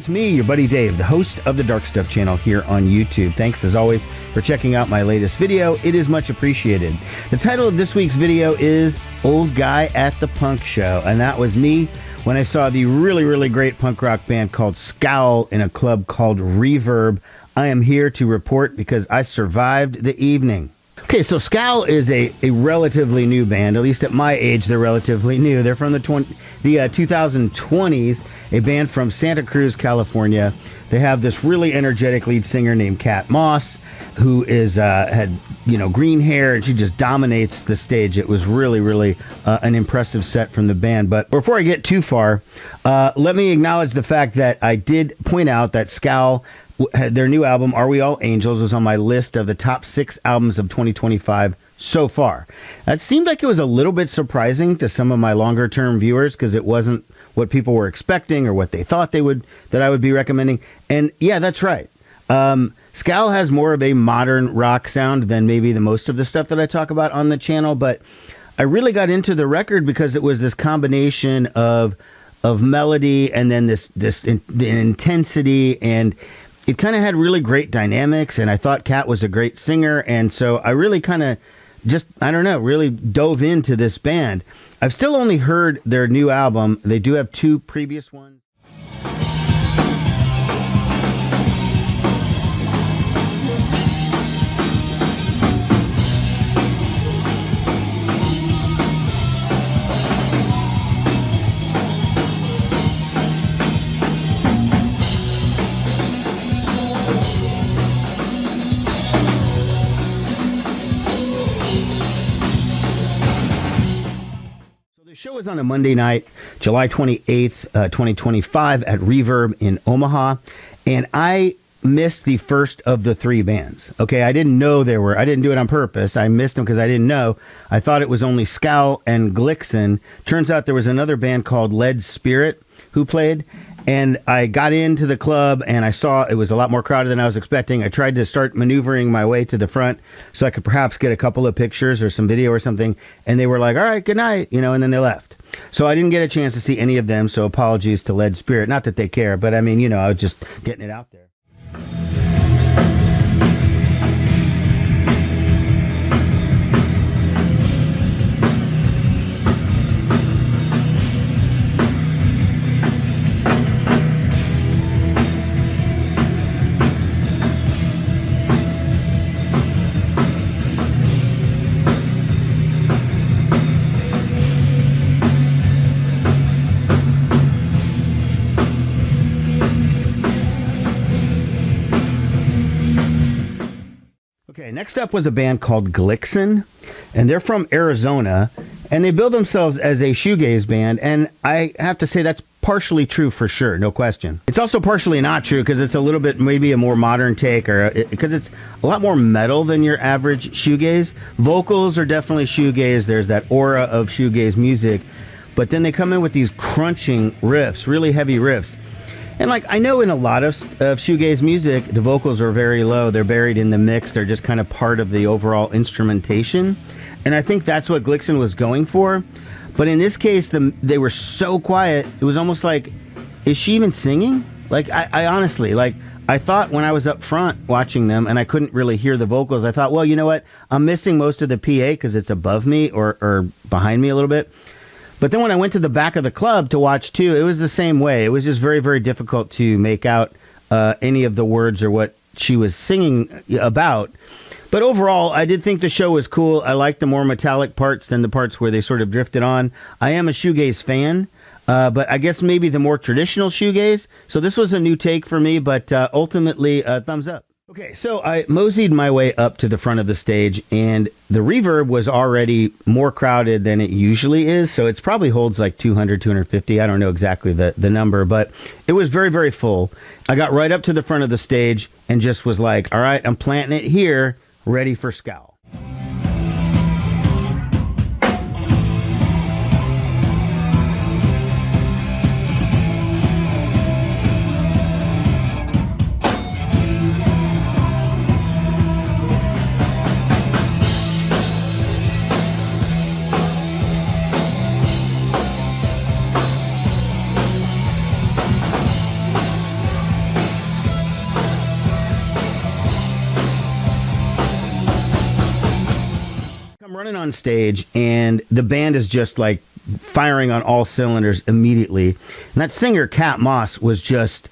it's me, your buddy Dave, the host of the Dark Stuff channel here on YouTube. Thanks, as always, for checking out my latest video. It is much appreciated. The title of this week's video is Old Guy at the Punk Show, and that was me when I saw the really great punk rock band called Scowl in a club called Reverb. I am here to report because I survived the evening. Okay, so Scowl is a relatively new band. At least at my age, they're relatively new. They're from the 2020s, a band from Santa Cruz, California. They have this really energetic lead singer named Kat Moss, who had green hair, and she just dominates the stage. It was really an impressive set from the band. But before I get too far, let me acknowledge the fact that I did point out that Scowl, their new album, Are We All Angels, was on my list of the top 6 albums of 2025 so far. That seemed like it was a little bit surprising to some of my longer term viewers because it wasn't what people were expecting or what they thought that I would be recommending. And yeah, that's right. Scowl has more of a modern rock sound than maybe the most of the stuff that I talk about on the channel, but I really got into the record because it was this combination of melody and then the intensity, and it kind of had really great dynamics, and I thought Kat was a great singer, and so I really kind of really dove into this band. I've still only heard their new album. They do have 2 previous ones. The show was on a Monday night, July 28th, 2025 at Reverb in Omaha, and I missed the first of the 3 bands. Okay, I didn't know I didn't do it on purpose. I missed them because I didn't know. I thought it was only Scowl and Glixen. Turns out there was another band called Lead Spirit who played, and I got into the club and I saw it was a lot more crowded than I was expecting. I tried to start maneuvering my way to the front so I could perhaps get a couple of pictures or some video or something. And they were like, all right, good night, and then they left. So I didn't get a chance to see any of them. So apologies to Lead Spirit. Not that they care, but I mean, I was just getting it out there. Okay, next up was a band called Glixen, and they're from Arizona, and they bill themselves as a shoegaze band, and I have to say that's partially true for sure, no question. It's also partially not true because it's a little bit maybe a more modern take, because it's a lot more metal than your average shoegaze. Vocals are definitely shoegaze. There's that aura of shoegaze music, but then they come in with these crunching riffs, really heavy riffs. And I know in a lot of shoegaze music, the vocals are very low. They're buried in the mix. They're just kind of part of the overall instrumentation. And I think that's what Glixen was going for. But in this case, they were so quiet. It was almost like, is she even singing? I honestly, I thought when I was up front watching them and I couldn't really hear the vocals, I thought, well, you know what? I'm missing most of the PA because it's above me or behind me a little bit. But then when I went to the back of the club to watch too, it was the same way. It was just very difficult to make out any of the words or what she was singing about. But overall, I did think the show was cool. I liked the more metallic parts than the parts where they sort of drifted on. I am a shoegaze fan, but I guess maybe the more traditional shoegaze. So this was a new take for me, but ultimately, thumbs up. Okay, so I moseyed my way up to the front of the stage, and the Reverb was already more crowded than it usually is, so it probably holds like 200, 250. I don't know exactly the number, but it was very full. I got right up to the front of the stage and just was like, all right, I'm planting it here, ready for Scowl. running on stage, and the band is just like firing on all cylinders immediately. And that singer, Kat Moss, was just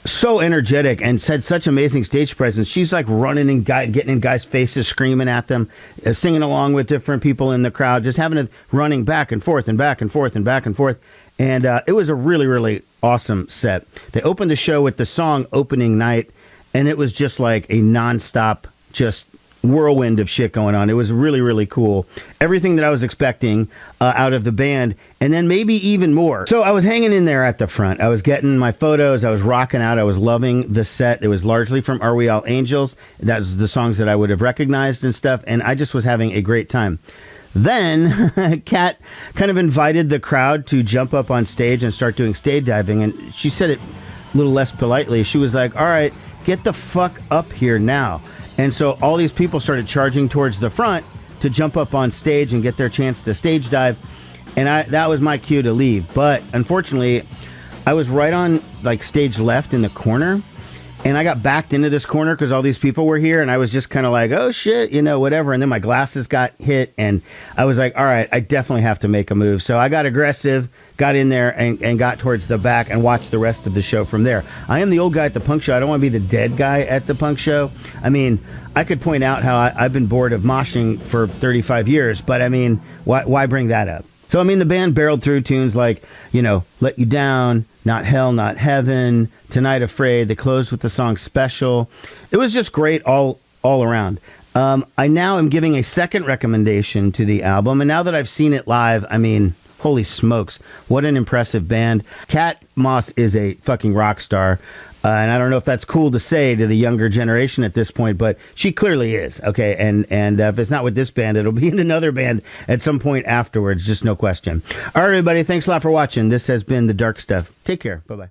so energetic and had such amazing stage presence. She's like running and getting in guys' faces, screaming at them, singing along with different people in the crowd, just having it running back and forth and back and forth and back and forth. And it was a really, really awesome set. They opened the show with the song Opening Night, and it was just like a nonstop, just whirlwind of shit going on. It was really, really cool. Everything that I was expecting out of the band, and then maybe even more. So I was hanging in there at the front. I was getting my photos. I was rocking out. I was loving the set. It was largely from Are We All Angels? That was the songs that I would have recognized and stuff, and I just was having a great time. Then Kat kind of invited the crowd to jump up on stage and start doing stage diving, and she said it a little less politely. She was like, all right, get the fuck up here now. And so all these people started charging towards the front to jump up on stage and get their chance to stage dive. And that was my cue to leave. But unfortunately, I was right on like stage left in the corner. And I got backed into this corner because all these people were here. And I was just kind of like, oh, shit, whatever. And then my glasses got hit. And I was like, all right, I definitely have to make a move. So I got aggressive, got in there and got towards the back and watched the rest of the show from there. I am the old guy at the punk show. I don't want to be the dead guy at the punk show. I mean, I could point out how I've been bored of moshing for 35 years. But I mean, why bring that up? So, I mean, the band barreled through tunes like, Let You Down, Not Hell, Not Heaven, Tonight Afraid. They closed with the song Special. It was just great all around. I now am giving a second recommendation to the album. And now that I've seen it live, I mean, holy smokes, what an impressive band. Kat Moss is a fucking rock star. And I don't know if that's cool to say to the younger generation at this point, but she clearly is. Okay. And if it's not with this band, it'll be in another band at some point afterwards. Just no question. All right, everybody. Thanks a lot for watching. This has been The Dark Stuff. Take care. Bye-bye.